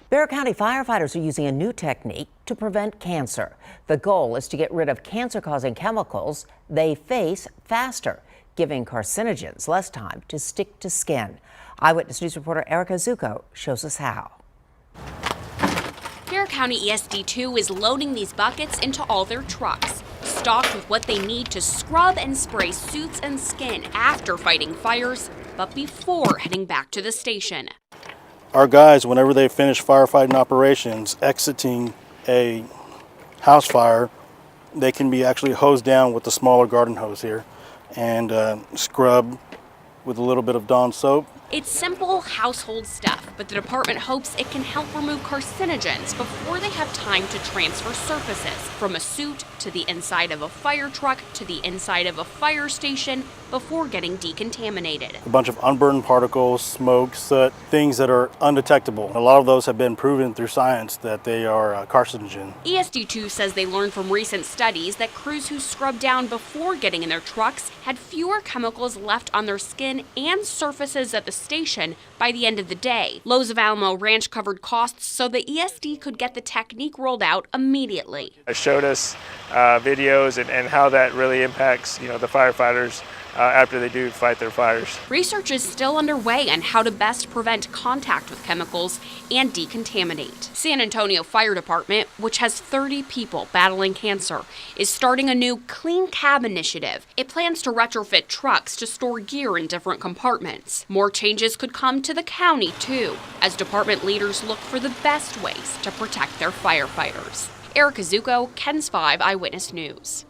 Bexar County firefighters are using a new technique to prevent cancer. The goal is to get rid of cancer-causing chemicals they face faster, giving carcinogens less time to stick to skin. Eyewitness News reporter Erica Zucco shows us how. Bexar County ESD2 is loading these buckets into all their trucks, stocked with what they need to scrub and spray suits and skin after fighting fires, but before heading back to the station. Our guys, whenever they finish firefighting operations, exiting a house fire, they can be actually hosed down with the smaller garden hose here and scrub with a little bit of Dawn soap. It's simple household stuff, but the department hopes it can help remove carcinogens before they have time to transfer surfaces, from a suit to the inside of a fire truck to the inside of a fire station, before getting decontaminated. A bunch of unburned particles, smoke, soot, things that are undetectable. A lot of those have been proven through science that they are carcinogen. ESD2 says they learned from recent studies that crews who scrubbed down before getting in their trucks had fewer chemicals left on their skin and surfaces at the station by the end of the day. Los of Alamo Ranch covered costs so the ESD could get the technique rolled out immediately. It showed us videos and how that really impacts, the firefighters after they do fight their fires. Research is still underway on how to best prevent contact with chemicals and decontaminate. San Antonio Fire Department, which has 30 people battling cancer, is starting a new Clean Cab initiative. It plans to retrofit trucks to store gear in different compartments. More changes could come to the county, too, as department leaders look for the best ways to protect their firefighters. Erica Zucco, KENS 5 Eyewitness News.